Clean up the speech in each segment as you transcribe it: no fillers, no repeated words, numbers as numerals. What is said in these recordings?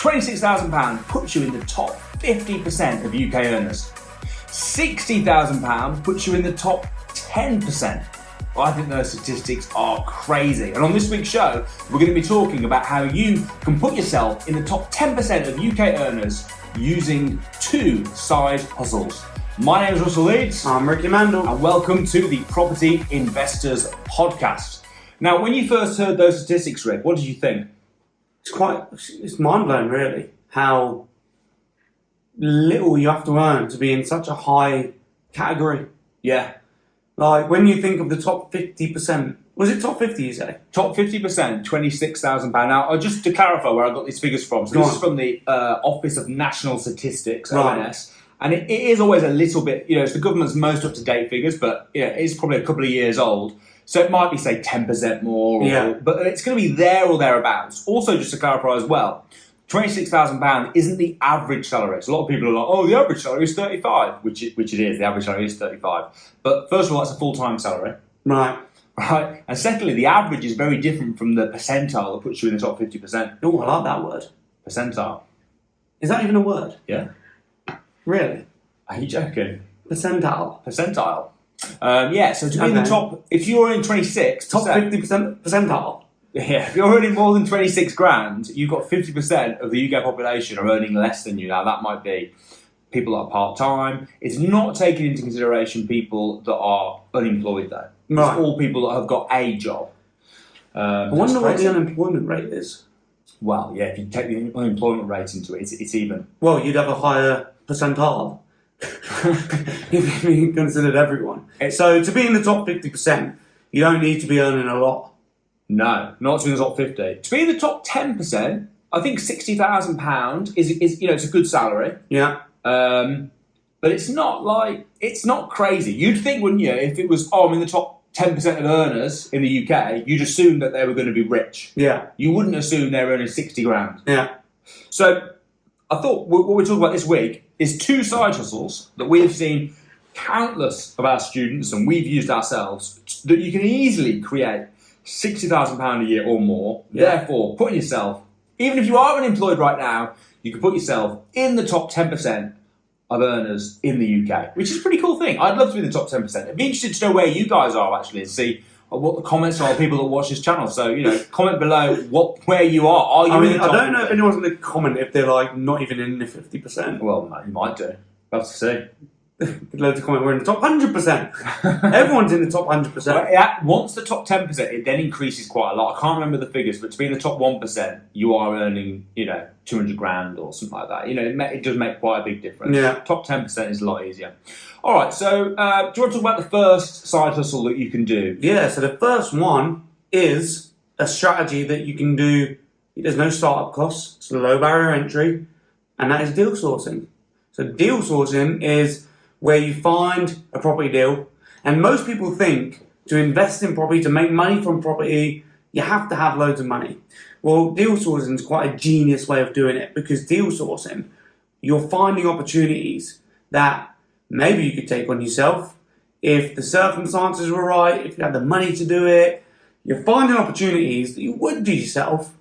£26,000 puts you in the top 50% of UK earners. £60,000 puts you in the top 10%. I think those statistics are crazy. And on this week's show, we're going to be talking about how you can put yourself in the top 10% of UK earners using 2 side hustles. My name is Russell Leeds. I'm Ricci Mandal. And welcome to the Property Investors Podcast. Now, when you first heard those statistics, Rick, what did you think? It's mind-blowing, really, how little you have to earn to be in such a high category. Yeah. Like, when you think of the top 50%, was it top 50, you say? Top 50%, £26,000. Now, just to clarify where I got these figures from, so this is from the Office of National Statistics, ONS, and it is always a little bit, it's the government's most up-to-date figures, but it is probably a couple of years old, so it might be, say, 10% more, but it's going to be there or thereabouts. Also, just to clarify as well, £26,000 isn't the average salary. So a lot of people are like, oh, the average salary is 35, which it is. The average salary is 35. But first of all, that's a full-time salary. Right. And secondly, the average is very different from the percentile that puts you in the top 50%. Oh, I like that word. Percentile. Is that even a word? Yeah. Really? Are you joking? Percentile. Percentile. So to be in the top, if you're in 26... Top 50% percentile? Yeah, if you're earning more than 26 grand, you've got 50% of the UK population are earning less than you. Now, that might be people that are part-time. It's not taking into consideration people that are unemployed, though. Right. It's all people that have got a job. I wonder what the unemployment rate is. Well, yeah, if you take the unemployment rate into it, it's even. Well, you'd have a higher percentile if you considered everyone. So to be in the top 50%, you don't need to be earning a lot. No, not to be in the top 50. To be in the top 10%, I think £60,000 is it's a good salary. Yeah. But it's not crazy. You'd think, wouldn't you, if it was, I'm in the top 10% of earners in the UK, you'd assume that they were going to be rich. Yeah. You wouldn't assume they're earning 60 grand. Yeah. So I thought what we're talking about this week is 2 side hustles that we have seen countless of our students and we've used ourselves that you can easily create £60,000 a year or more. Yeah. Therefore, putting yourself, even if you are unemployed right now, you can put yourself in the top 10% of earners in the UK, which is a pretty cool thing. I'd love to be in the top 10%. I'd be interested to know where you guys are actually and see what the comments are of people that watch this channel. So, comment below where you are. Are you in the top I don't know 10%? if anyone's going to comment if they're like not even in the 50%. Well, no, you might do. We'll have to see. Good load to comment. We're in the top 100%. Everyone's in the top 100%. Well, once the top 10%, it then increases quite a lot. I can't remember the figures, but to be in the top 1%, you are earning, 200 grand or something like that. It does make quite a big difference. Yeah. Top 10% is a lot easier. All right, so do you want to talk about the first side hustle that you can do? Yeah, so the first one is a strategy that you can do. There's no startup costs. It's a low barrier entry, and that is deal sourcing. So deal sourcing is where you find a property deal, and most people think to invest in property, to make money from property, you have to have loads of money. Well, deal sourcing is quite a genius way of doing it, because deal sourcing, you're finding opportunities that maybe you could take on yourself if the circumstances were right, if you had the money to do it. You're finding opportunities that you would do yourself,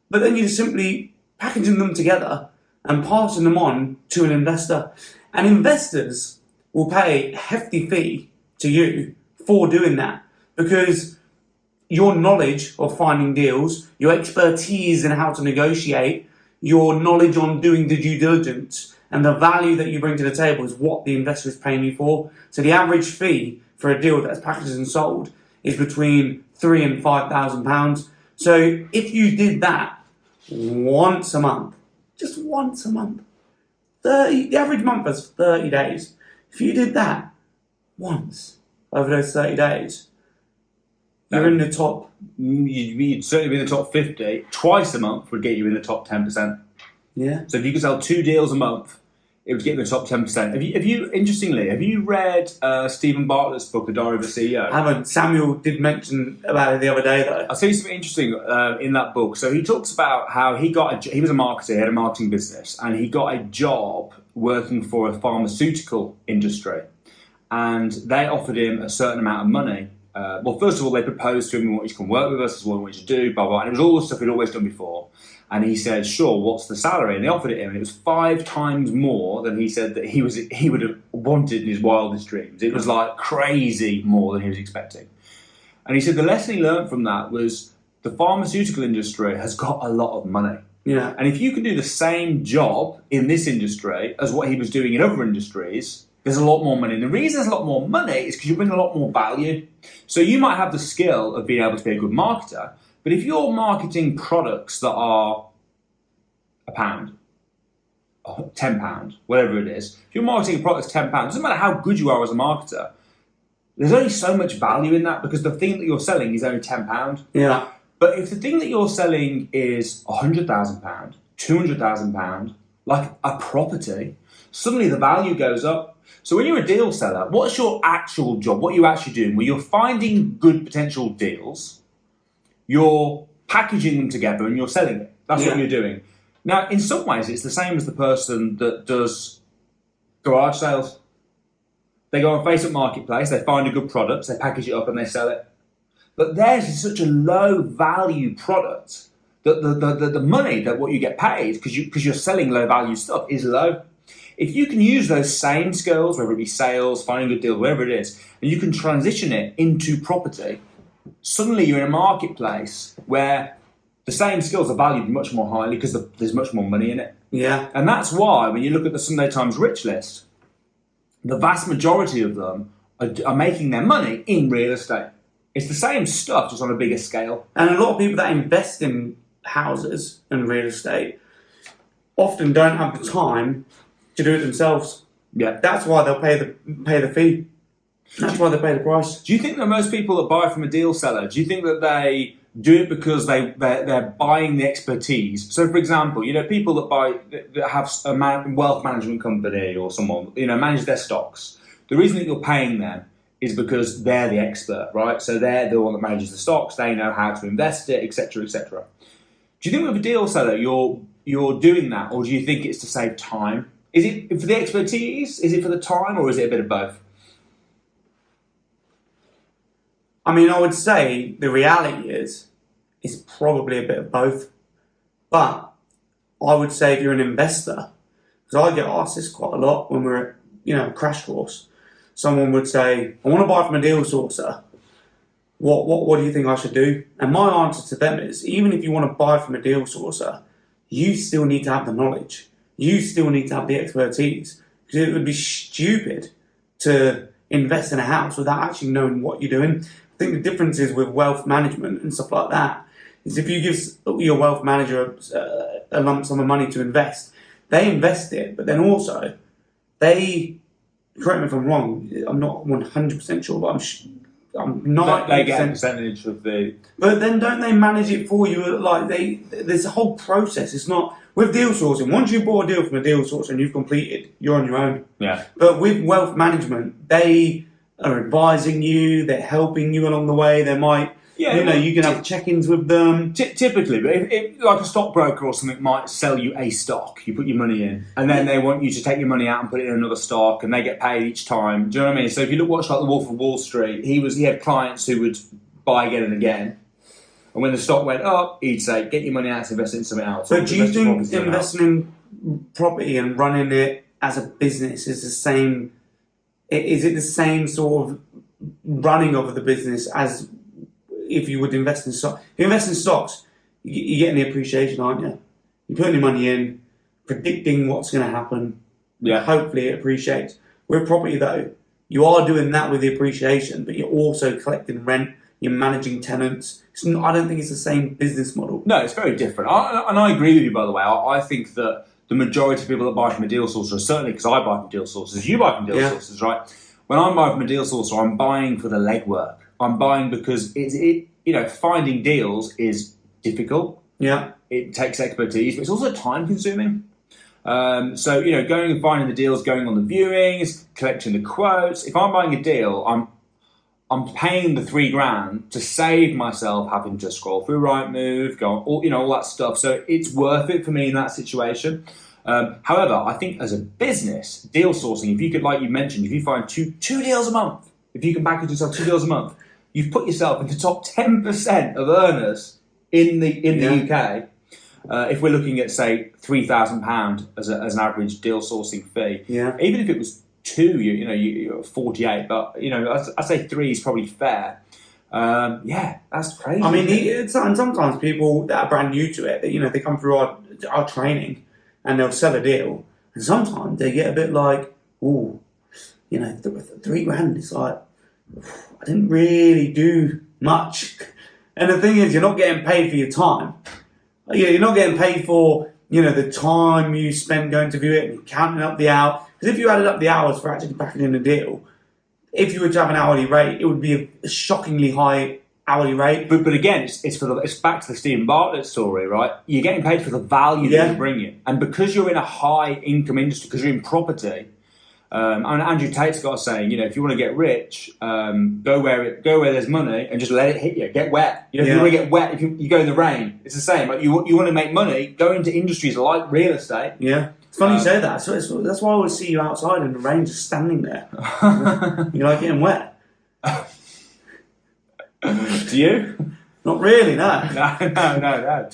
but then you're simply packaging them together and passing them on to an investor. And investors will pay a hefty fee to you for doing that, because your knowledge of finding deals, your expertise in how to negotiate, your knowledge on doing the due diligence, and the value that you bring to the table is what the investor is paying you for. So the average fee for a deal that's packaged and sold is between £3,000 and £5,000. So if you did that once a month, just once a month, the average month is 30 days. If you did that once over those 30 days, you're in the top. You'd certainly be in the top 50. Twice a month would get you in the top 10%. Yeah. So if you could sell 2 deals a month, it would get you in the top 10%. Interestingly, have you read Stephen Bartlett's book, The Diary of a CEO? I haven't. Samuel did mention about it the other day, though. I'll tell you something interesting in that book. So he talks about how he was a marketer, he had a marketing business, and he got a job working for a pharmaceutical industry. And they offered him a certain amount of money. Well, first of all, they proposed to him, we want you to come work with us, this is what we want you to do, blah, blah. And it was all the stuff he'd always done before. And he said, sure, what's the salary? And they offered it him, and it was 5 times more than he said that he would have wanted in his wildest dreams. It was like crazy more than he was expecting. And he said the lesson he learned from that was the pharmaceutical industry has got a lot of money. Yeah. And if you can do the same job in this industry as what he was doing in other industries, there's a lot more money. And the reason there's a lot more money is because you bring a lot more value. So you might have the skill of being able to be a good marketer, but if you're marketing products that are £1, or £10, whatever it is, if you're marketing a product that's £10, it doesn't matter how good you are as a marketer, there's only so much value in that because the thing that you're selling is only £10. Yeah. But if the thing that you're selling is £100,000, £200,000, like a property, suddenly the value goes up. So when you're a deal seller, what's your actual job? What are you actually doing? Well, you're finding good potential deals, you're packaging them together and you're selling it. That's what you're doing. Now, in some ways, it's the same as the person that does garage sales. They go on Facebook Marketplace, they find a good product, they package it up and they sell it. But theirs is such a low value product that the money that what you get paid, because you're selling low value stuff, is low. If you can use those same skills, whether it be sales, finding a good deal, whatever it is, and you can transition it into property, suddenly you're in a marketplace where the same skills are valued much more highly because there's much more money in it. Yeah. And that's why when you look at the Sunday Times Rich list, the vast majority of them are making their money in real estate. It's the same stuff, just on a bigger scale. And a lot of people that invest in houses and real estate often don't have the time to do it themselves. Yeah. That's why they'll pay the fee. That's why they pay the price. Do you think that most people that buy from a deal seller, do you think that they do it because they're buying the expertise? So, for example, people that have a wealth management company or someone, manage their stocks. The reason that you're paying them is because they're the expert, right? So they're the one that manages the stocks. They know how to invest it, etc., etc. Do you think with a deal seller you're doing that, or do you think it's to save time? Is it for the expertise? Is it for the time, or is it a bit of both? I mean, I would say the reality is it's probably a bit of both. But I would say if you're an investor, because I get asked this quite a lot when we're at a crash course, someone would say, I want to buy from a deal sourcer. What do you think I should do? And my answer to them is, even if you want to buy from a deal sourcer, you still need to have the knowledge. You still need to have the expertise. Because it would be stupid to invest in a house without actually knowing what you're doing. I think the difference is with wealth management and stuff like that, is if you give your wealth manager a lump sum of money to invest, they invest it, but then also they, correct me if I'm wrong, I'm not 100% sure, but I'm 90%. They get a percentage of the... But then don't they manage it for you? There's a whole process. It's not... With deal sourcing, once you bought a deal from a deal sourcer and you've completed, you're on your own. Yeah. But with wealth management, they are advising you, they're helping you along the way. They might... you can have check-ins with them. Typically, but if like a stockbroker or something might sell you a stock, you put your money in, and then they want you to take your money out and put it in another stock, and they get paid each time. Do you know what I mean? So if you watch like The Wolf of Wall Street, he had clients who would buy again and again, and when the stock went up, he'd say, "Get your money out to invest it in something else." So do you think investing in property and running it as a business is the same? Is it the same sort of running of the business as if you would invest in stocks? If you invest in stocks, you're getting the appreciation, aren't you? You're putting your money in, predicting what's going to happen. Yeah. Hopefully it appreciates. With property, though, you are doing that with the appreciation, but you're also collecting rent, you're managing tenants. I don't think it's the same business model. No, it's very different. And I agree with you, by the way. I think that the majority of people that buy from a deal sourcer, certainly because I buy from deal sources, you buy from deal sources, right? When I'm buying from a deal sourcer, I'm buying for the legwork. I'm buying because finding deals is difficult. Yeah. It takes expertise, but it's also time consuming. So going and finding the deals, going on the viewings, collecting the quotes. If I'm buying a deal, I'm paying the $3,000 to save myself having to scroll through Rightmove, go on, all that stuff. So it's worth it for me in that situation. However, I think as a business, deal sourcing, if you could, like you mentioned, if you find two deals a month, if you can package yourself 2 deals a month, you've put yourself in the top 10% of earners in the UK. if we're looking at, say, £3,000 as an average deal sourcing fee, even if it was 2, you're 48, but I'd say 3 is probably fair. That's crazy. I mean, and sometimes people that are brand new to it, they come through our training and they'll sell a deal, and sometimes they get a bit like, ooh, $3,000 is like, I didn't really do much. And the thing is, you're not getting paid for your time. You're not getting paid for, the time you spend going to view it and counting up the hours. Because if you added up the hours for actually packaging a deal, if you were to have an hourly rate, it would be a shockingly high hourly rate. But again, it's back to the Stephen Bartlett story, right? You're getting paid for the value that you bring in. And because you're in a high income industry, because you're in property, and Andrew Tate's got a saying, if you want to get rich, go where there's money and just let it hit you. Get wet. If you want to get wet, if you go in the rain, it's the same. Like you want to make money, go into industries like real estate. Yeah. It's funny you say that. So that's why I always see you outside in the rain, just standing there. You're like getting wet. Do you? Not really, no. No.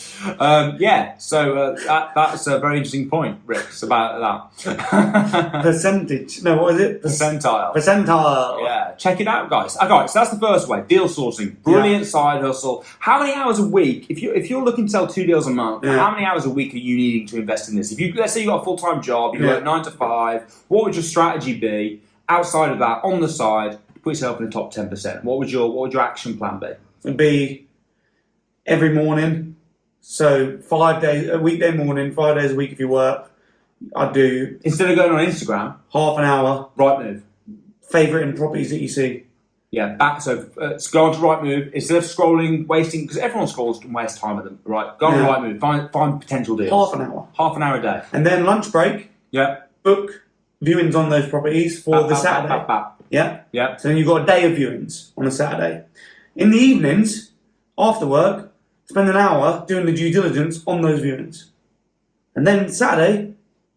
So that's a very interesting point, Rick, about that. Percentage. No, what is it? Percentile. Yeah, check it out, guys. Okay, so that's the first way, deal sourcing. Brilliant side hustle. How many hours a week, if you're looking to sell 2 deals a month, how many hours a week are you needing to invest in this? Let's say you've got a full-time job, you work 9 to 5, what would your strategy be outside of that, on the side, to put yourself in the top 10%? What would your action plan be? It'd be every morning, so 5 days, a weekday morning, 5 days a week if you work, I'd do... Instead of going on Instagram... half an hour. Rightmove. Favouriting properties that you see. Yeah, go on to Rightmove, instead of scrolling, wasting... Because everyone scrolls and wastes time with them, right? Go on to Rightmove, find potential deals. Half an hour. Half an hour a day. And then lunch break, book viewings on those properties for the Saturday. Yeah. So then you've got a day of viewings on a Saturday. In the evenings, after work, spend an hour doing the due diligence on those viewings. And then Saturday,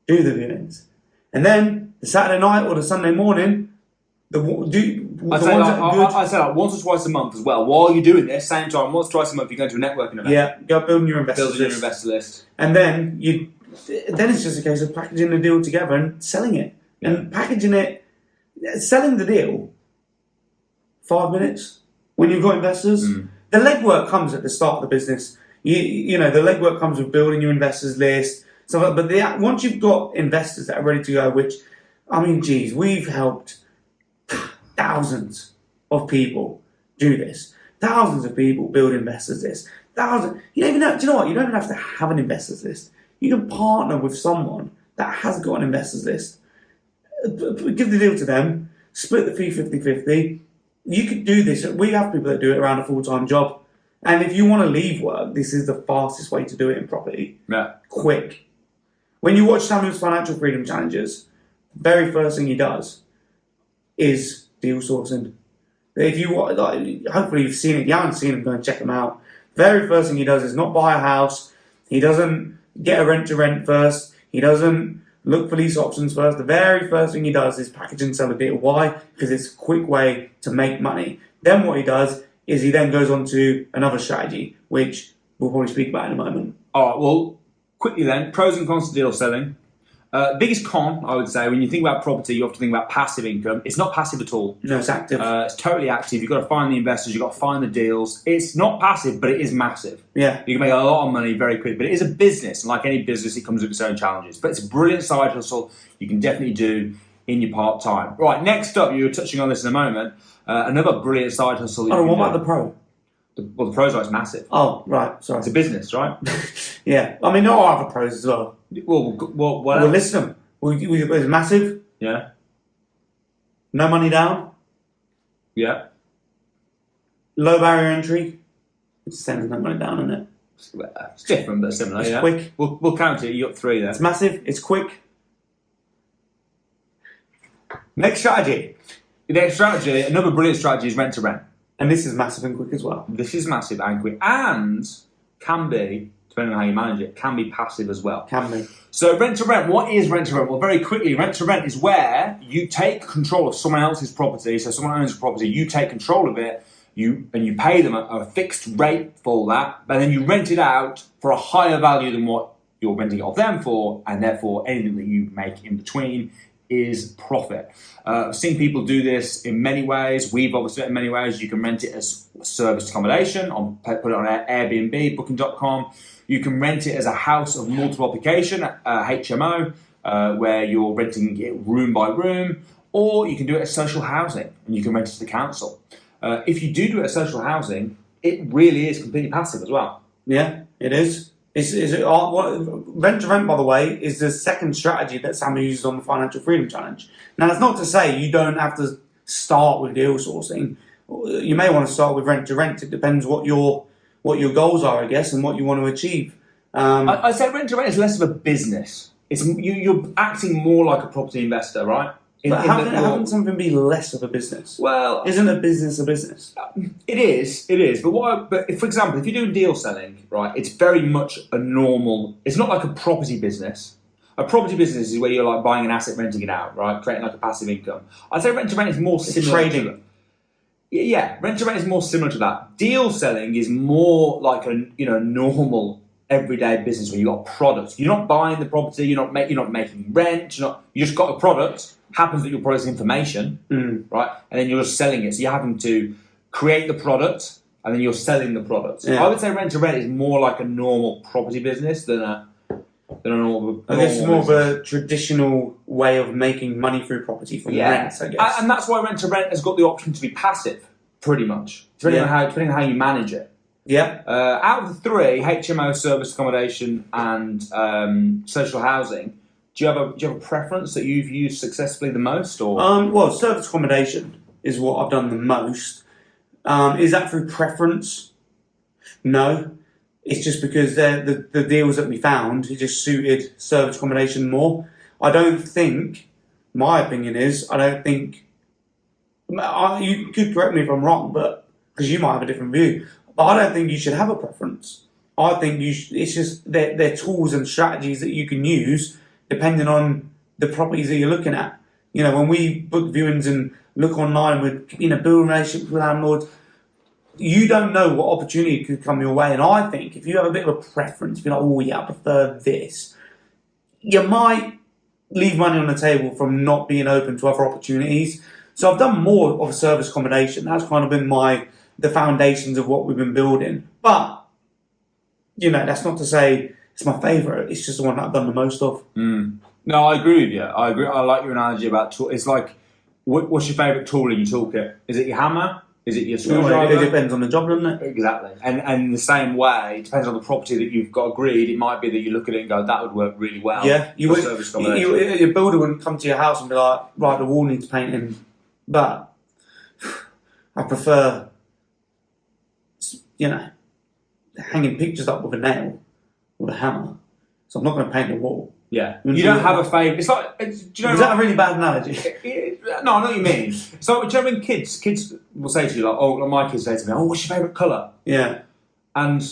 do the viewings. And then the Saturday night or the Sunday morning, I'd say like once or twice a month as well. While you're doing this, same time, once or twice a month, you're going to a networking event. Yeah, go building your investor list. And then it's just a case of packaging the deal together and selling it. Yeah. And packaging it, selling the deal, 5 minutes when you've got investors. The legwork comes at the start of the business. The legwork comes with building your investors list. But once you've got investors that are ready to go, which, I mean, geez, we've helped thousands of people do this. Thousands of people build investors list. Thousands. You don't even know. Do you know what? You don't even have to have an investors list. You can partner with someone that has got an investors list. Give the deal to them. Split the fee 50-50. You could do this. We have people that do it around a full-time job. And if you want to leave work, this is the fastest way to do it in property. Yeah. Quick. When you watch Samuel's Financial Freedom Challenges, the very first thing he does is deal sourcing. If you hopefully you've seen it. If you haven't seen it, go and check him out. Very first thing he does is not buy a house. He doesn't get a rent-to-rent first. He doesn't look for lease options first. The very first thing he does is package and sell a deal. Why? Because it's a quick way to make money. Then what he does is he then goes on to another strategy, which we'll probably speak about in a moment. All right, well, quickly then, pros and cons to deal selling. Biggest con, I would say, when you think about property, you have to think about passive income. It's not passive at all. No, it's active. It's totally active. You've got to find the investors. You've got to find the deals. It's not passive, but it is massive. Yeah. You can make a lot of money very quick, but it is a business. And like any business, it comes with its own challenges. But it's a brilliant side hustle you can definitely do in your part-time. Right, next up, you were touching on this in a moment, another brilliant side hustle. What about the pro? The pro side's massive. Oh, right, sorry. It's a business, right? Yeah. I mean, there are other pros as well. Well, we'll list them. It's massive. Yeah. No money down. Yeah. Low barrier entry. It's the same as no money down, isn't it? It's different, but similar. It's quick. We'll count it. You got 3 there. It's massive. It's quick. Next strategy. The next strategy, another brilliant strategy, is rent to rent. And this is massive and quick as well. This is massive and quick, and can be, depending on how you manage it, can be passive as well. Can be. So rent to rent, what is rent to rent? Well, very quickly, rent to rent is where you take control of someone else's property. So someone owns a property, you take control of it, you pay them a fixed rate for that, but then you rent it out for a higher value than what you're renting it off them for, and therefore anything that you make in between is profit. I've seen people do this in many ways. We've obviously done it in many ways. You can rent it as service accommodation, put it on Airbnb, booking.com. You can rent it as a house of multiple occupation, HMO, where you're renting it room by room, or you can do it as social housing, and you can rent it to the council. If you do it as social housing, it really is completely passive as well. Yeah, it is. Rent to rent, by the way, is the second strategy that Sam uses on the Financial Freedom Challenge. Now, that's not to say you don't have to start with deal sourcing. You may want to start with rent to rent. It depends what your goals are, I guess, and what you want to achieve. I'd say rent to rent is less of a business. It's you're acting more like a property investor, right? But how can something be less of a business? Well, isn't a business a business? It is. But for example, if you're doing deal selling, right, it's very much a normal. It's not like a property business. A property business is where you're like buying an asset, renting it out, right, creating like a passive income. I'd say rent to rent is more similar. Trading. To that. Yeah, rent to rent is more similar to that. Deal selling is more like a normal everyday business where you got products. You're not buying the property. You're not making rent. You just got a product. Happens that your product's information, right? And then you're just selling it. So you're having to create the product, and then you're selling the product. Yeah. I would say rent to rent is more like a normal property business than a normal. I guess it's more of a traditional way of making money through property from rents, I guess. And that's why rent to rent has got the option to be passive, pretty much, depending on how you manage it. Yeah. Out of the three, HMO, service accommodation, and social housing. Do you have a preference that you've used successfully the most, or? Well, service accommodation is what I've done the most. Is that through preference? No, it's just because the deals that we found it just suited service accommodation more. I don't think. My opinion is I don't think. You could correct me if I'm wrong, but because you might have a different view. But I don't think you should have a preference. I think it's just they're tools and strategies that you can use. Depending on the properties that you're looking at. When we book viewings and look online with, build relationships with landlords, you don't know what opportunity could come your way. And I think if you have a bit of a preference, if you're like, oh yeah, I prefer this, you might leave money on the table from not being open to other opportunities. So I've done more of service accommodation. That's kind of been the foundations of what we've been building. But, that's not to say it's my favourite. It's just the one that I've done the most of. No, I agree with you. I agree. I like your analogy about tool. It's like, what's your favourite tool in your toolkit? Is it your hammer? Is it your screwdriver? It depends on the job, doesn't it? Exactly. And in the same way, it depends on the property that you've got agreed. It might be that you look at it and go, that would work really well. Yeah, your builder wouldn't come to your house and be like, right, the wall needs painting. But I prefer, hanging pictures up with a nail. With a hammer, so I'm not going to paint the wall. Yeah, you don't have a favourite. It's like, do you know? Is that a really bad analogy? No, I know what you mean. So, do you know when kids will say to you like my kids say to me, "Oh, what's your favourite colour?" Yeah, and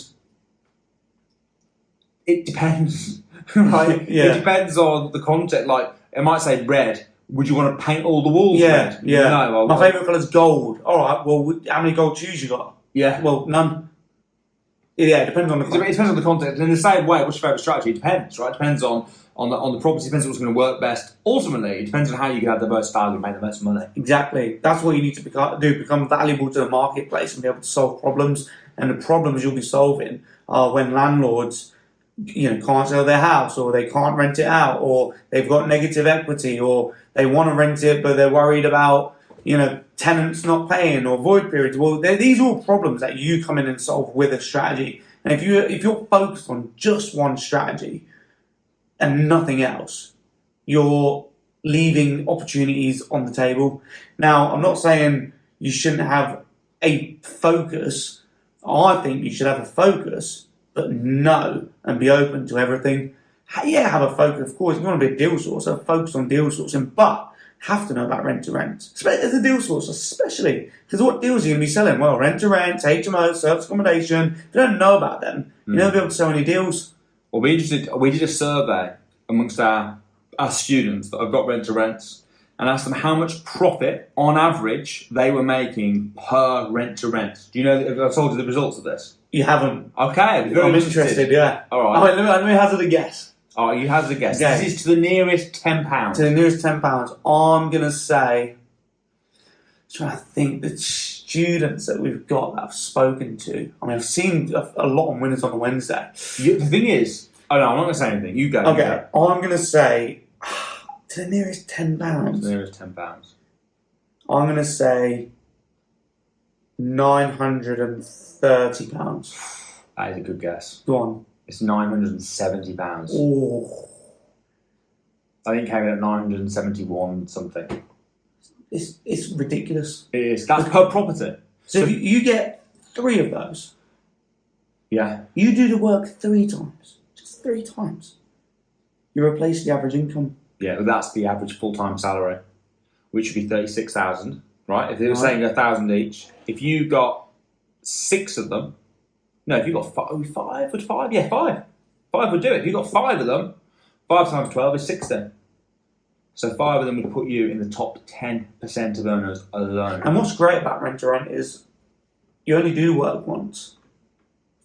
it depends, right? Yeah, it depends on the context. Like, it might say red. Would you want to paint all the walls red? Yeah. No. My favourite colour is gold. All right. Well, how many gold shoes you got? Yeah. Well, none. Yeah, it depends on the context. It depends on the context. And in the same way, what's your favourite strategy? It depends, right? It depends on the property. It depends on what's going to work best. Ultimately, it depends on how you can have the most value and make the most money. Exactly. That's what you need to become valuable to the marketplace and be able to solve problems. And the problems you'll be solving are when landlords, can't sell their house, or they can't rent it out, or they've got negative equity, or they want to rent it but they're worried about tenants not paying or void periods. Well, these are all problems that you come in and solve with a strategy. And if you're focused on just one strategy and nothing else, you're leaving opportunities on the table. Now, I'm not saying you shouldn't have a focus. I think you should have a focus, but and be open to everything. Yeah, have a focus, of course. If you want to be a deal sourcer, focus on deal sourcing, but have to know about rent to rent, as a deal source, especially because what deals are you going to be selling? Well, rent to rent, HMO, service accommodation. If you don't know about them, you'll never be able to sell any deals. Well, we did a survey amongst our students that have got rent to rents, and asked them how much profit, on average, they were making per rent-to-rent. Do you know, have I told you the results of this? You haven't. Okay, I'm interested, yeah. All right. Oh, wait, let me hazard a guess. Oh, you hazard a guess. Okay. This is to the nearest £10. To the nearest £10. I'm going to say, trying to think, the students that we've got that I've spoken to. I mean, I've seen a lot on Winners on a Wednesday. The thing is, oh no, I'm not going to say anything. You go. Okay, you go. I'm going to say, to the nearest £10. To the nearest £10. I'm going to say £930. That is a good guess. Go on. It's £970. Oh. I think it came in at 971 something. It's ridiculous. It is. That's per property. So if you get 3 of those, yeah, you do the work 3 times. Just 3 times. You replace the average income. Yeah, but that's the average full-time salary, which would be 36,000, right? If they were saying 1,000 each, if you got 6 of them, no, if you got 5, would 5? Yeah, 5. 5 would do it. If you got 5 of them, 5 times 12 is 60. So 5 of them would put you in the top 10% of earners alone. And what's great about rent-to-rent is you only do work once.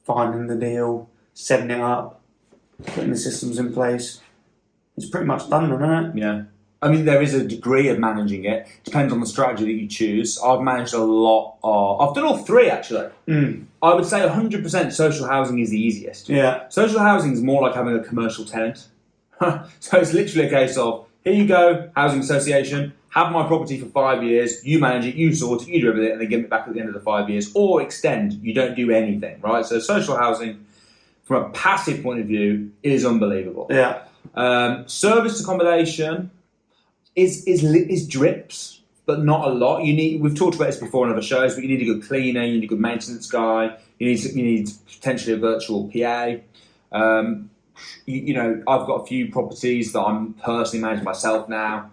Finding the deal, setting it up, putting the systems in place. It's pretty much done, isn't it? Yeah. I mean, there is a degree of managing it. Depends on the strategy that you choose. I've managed a lot of... I've done all 3, actually. I would say 100% social housing is the easiest. Yeah. Social housing is more like having a commercial tenant. So it's literally a case of, here you go, housing association, have my property for 5 years, you manage it, you sort it, you do everything, and then give it back at the end of the 5 years. Or extend, you don't do anything, right? So social housing, from a passive point of view, is unbelievable. Yeah. Service accommodation is drips, but not a lot. We've talked about this before on other shows, but you need a good cleaner, you need a good maintenance guy, you need potentially a virtual PA. I've got a few properties that I'm personally managing myself now,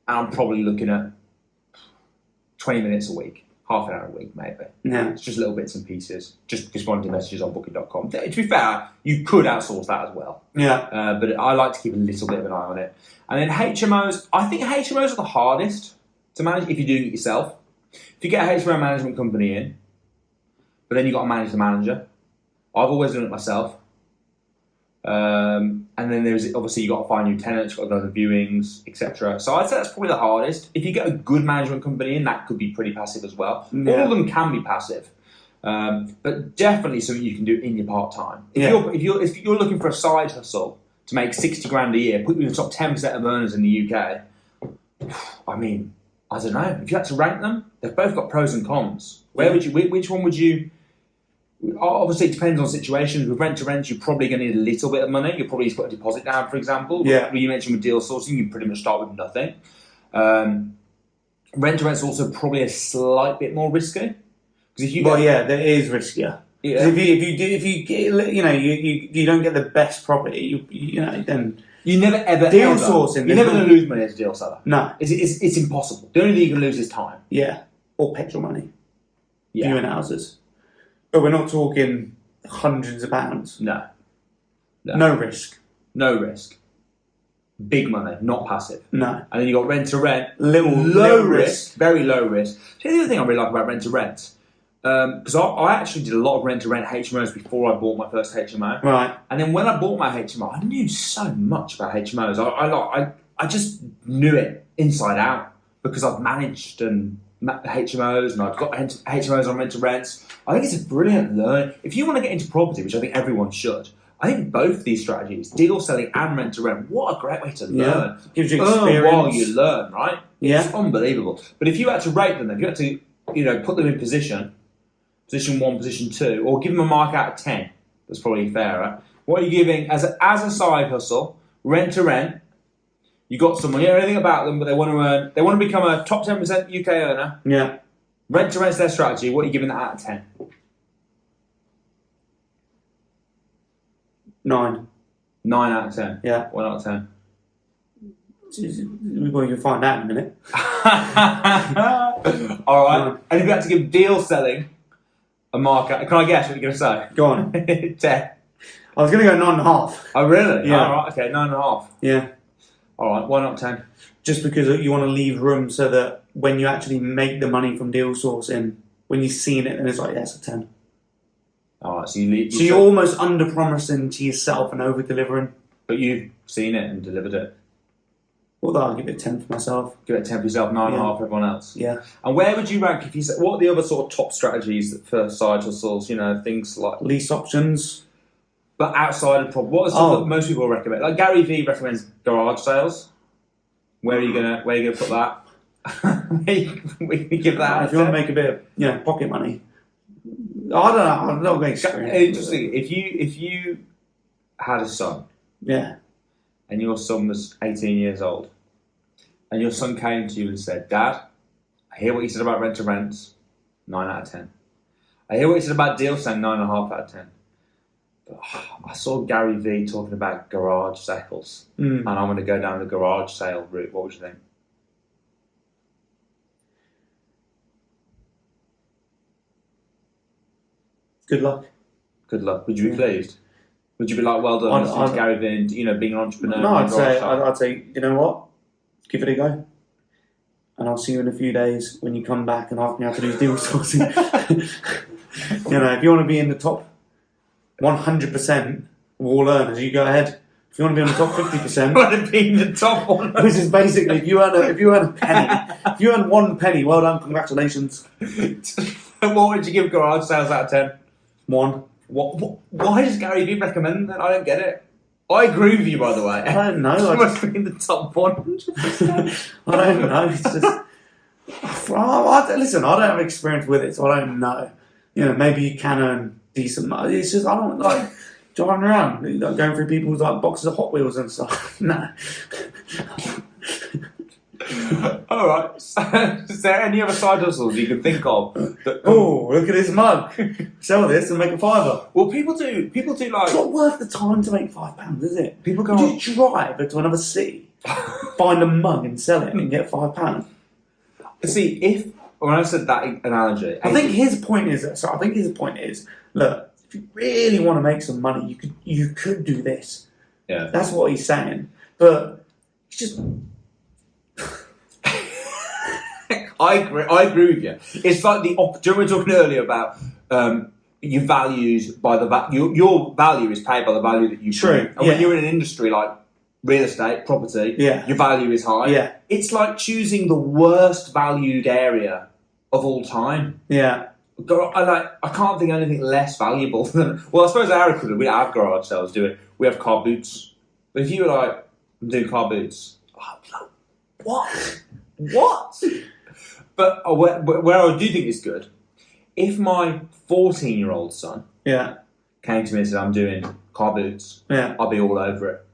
and I'm probably looking at 20 minutes a week, half an hour a week, maybe. Yeah. It's just little bits and pieces, just responding to messages on booking.com. To be fair, you could outsource that as well. Yeah. But I like to keep a little bit of an eye on it. And then HMOs, I think HMOs are the hardest to manage if you're doing it yourself. If you get a HMO management company in, but then you've got to manage the manager. I've always done it myself. And then there's obviously you've got to find new tenants, you've got to go to viewings, etc. So I'd say that's probably the hardest. If you get a good management company in, that could be pretty passive as well. Yeah. All of them can be passive, but definitely something you can do in your part time. If you're looking for a side hustle to make 60 grand a year, put you in the top 10% of earners in the UK. I mean, I don't know. If you had to rank them, they've both got pros and cons. Which one would you? Obviously, it depends on situations. With rent-to-rent, you're probably going to need a little bit of money. You'll probably put a deposit down, for example. Yeah. You mentioned with deal sourcing, you pretty much start with nothing. Rent-to-rent's also probably a slight bit more risky. That is riskier. Yeah. If you don't get the best property, then you never ever deal sourcing. You're never going to lose money as a deal seller. No, it's impossible. The only thing you can lose is time. Yeah, or petrol money. Yeah. Viewing houses, but we're not talking hundreds of pounds. No. No risk. No risk. Big money, not passive. No. And then you got rent to rent. Low risk. Very low risk. So the other thing I really like about rent to rent, because I actually did a lot of rent to rent HMOs before I bought my first HMO. Right. And then when I bought my HMO, I knew so much about HMOs. I just knew it inside out because I've managed HMOs and I've got HMOs on rent to rents. I think it's a brilliant learn. If you want to get into property, which I think everyone should, I think both these strategies, deal selling and rent to rent, what a great way to learn. Gives you experience. While you learn, right? Yeah. It's unbelievable. But if you had to rate them, if you had to, put them in position 1, position 2, or give them a mark out of 10, that's probably fairer. What are you giving as a side hustle, rent to rent? You got someone, you know anything about them, but they want to become a top 10% UK earner. Yeah. Rent to rent's their strategy. What are you giving that out of 10? 9. 9 out of 10. Yeah. 1 out of 10. Well, you'll find out in a minute. All right. And if you had to give deal selling a mark out, can I guess what you're going to say? Go on. 10. I was going to go 9.5. Oh, really? Yeah. Oh, right. Okay, 9.5. Yeah. All right, why not 10? Just because you want to leave room so that when you actually make the money from deal sourcing, when you've seen it, and it's like, yeah, it's a 10. All right, so you leave. So you're almost under-promising to yourself and over-delivering. But you've seen it and delivered it. Well, I'll give it a 10 for myself. Give it a 10 for yourself, 9.5 for everyone else. Yeah. And where would you rank if you said, what are the other sort of top strategies for side hustles? You know, things like lease options. But outside of what are stuff that most people recommend? Like Gary Vee recommends garage sales. Where are you gonna put that? we give that. If you want to make a bit of pocket money. I don't know. I'm not going to interesting. If you had a son, and your son was 18 years old, and your son came to you and said, "Dad, I hear what you said about rent to rents, 9 out of 10. I hear what you said about deal saying 9.5 out of 10. But I saw Gary Vee talking about garage sales, and I'm going to go down the garage sale route. What would you think?" Good luck. Good luck. Would you be pleased? Would you be like, "Well done, Mr. Gary Vee, and being an entrepreneur"? No, I'd say, you know what? Give it a go, and I'll see you in a few days when you come back and ask me how to do deal sourcing. If you want to be in the top 100% of all earners, you go ahead. If you want to be on the top 50%, want to be in the top one, which is basically if you earn a penny, if you earn 1 penny, well done, congratulations. What would you give garage sales out of 10? 1. What? Why does Gary Vee recommend that? I don't get it. I agree with you, by the way. I don't know. You must be in the top 100%. I don't know. It's just. Listen, I don't have experience with it, so I don't know. Maybe you can earn decent money. It's just I don't like driving around, going through people's boxes of Hot Wheels and stuff. No. All right. Is there any other side hustles you can think of? Look at this mug. Sell this and make a $5. Well, people do like. It's not worth the time to make £5, is it? People go. You drive to another city, find a mug and sell it and get £5. See, when I said that analogy, I think his point is. Look, if you really want to make some money, you could do this. Yeah. That's what he's saying. But it's just. I agree with you. It's like the opposite. We were talking earlier about your values by the your value is paid by the value that you bring. And when you're in an industry like real estate, property, your value is high. Yeah. It's like choosing the worst valued area of all time. Yeah. I can't think of anything less valuable than. Well, I suppose our equivalent, we have garage sales, do it. We have car boots. But if you were like, "I'm doing car boots," what? What? But where I do think it's good, if my 14-year-old son came to me and said, "I'm doing car boots," I'll be all over it.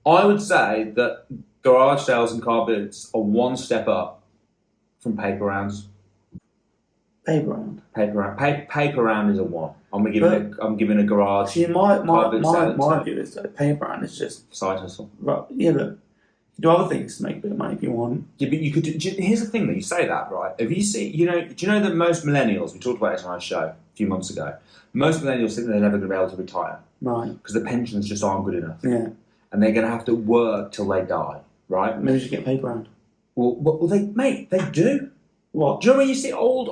I would say that garage sales and car boots are one step up from paper rounds. Paper round? Paper round is a 1. I'm giving a garage. See, my view is that paper round is just side hustle. Right? Yeah, but you do other things to make a bit of money if you want. Yeah, but you could. Here's the thing that you say that, right? Have you seen? Do you know that most millennials? We talked about this on our show a few months ago. Most millennials think they're never going to be able to retire, right? Because the pensions just aren't good enough. Yeah, and they're going to have to work till they die, right? Maybe you should get paper round. Well, they do. What? Do you know when you see old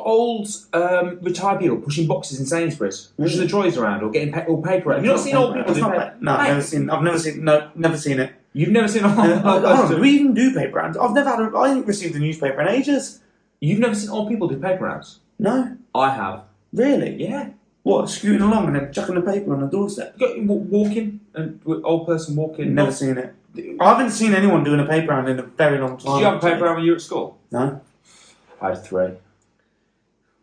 retired people pushing boxes in Sainsbury's, pushing the trolleys around, or getting all paper out? Have you not seen old people do paper? No, I've never seen it. You've never seen old people? Do we even do paper rounds? I haven't received a newspaper in ages. You've never seen old people do paper rounds? No. I have. Really? Yeah. What, scooting along and then chucking the paper on the doorstep? Walking, old person walking. Never seen it. I haven't seen anyone doing a paper round in a very long time. Did you have a paper round when you were at school? No. I had 3.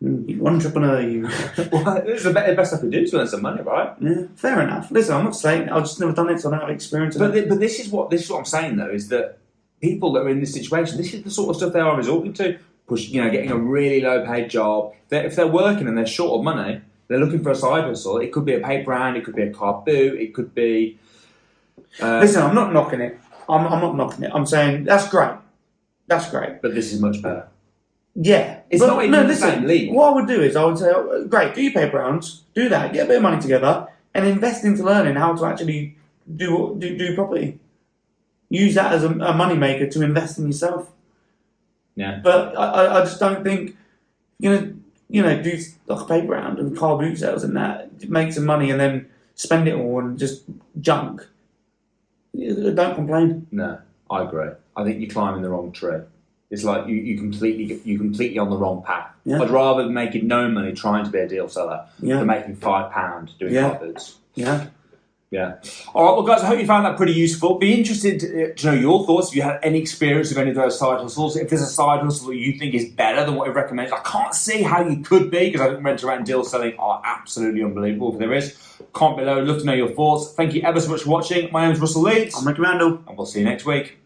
You entrepreneur, you. Well, it's the best I could do to earn some money, right? Yeah, fair enough. Listen, I'm not saying I've just never done it, so I don't have experience. But this is what I'm saying though, is that people that are in this situation, this is the sort of stuff they are resorting to. Getting a really low paid job. If they're working and they're short of money, they're looking for a side hustle. It could be a paper round, it could be a car boot, it could be. Listen, I'm not knocking it. I'm not knocking it. I'm saying that's great. That's great. But this is much better. Yeah, it's not even the same league. What I would do is I would say, great, do your paper rounds, do that, get a bit of money together, and invest into learning how to actually do property. use that as a money maker to invest in yourself. Yeah. But I just don't think do like a paper round and car boot sales and that, make some money and then spend it all on just junk. Don't complain. No, I agree. I think you're climbing the wrong tree. It's like you completely on the wrong path. Yeah. I'd rather making no money trying to be a deal seller than making £5 doing car boots. Yeah. Yeah. All right, well, guys, I hope you found that pretty useful. Be interested to know your thoughts. If you had any experience of any of those side hustles, if there's a side hustle that you think is better than what we recommend, I can't see how you could be, because I think rent-to-rent and deal selling are absolutely unbelievable. If there is, comment below. I'd love to know your thoughts. Thank you ever so much for watching. My name is Russell Leeds. I'm Ricky Mandal. And we'll see you next week.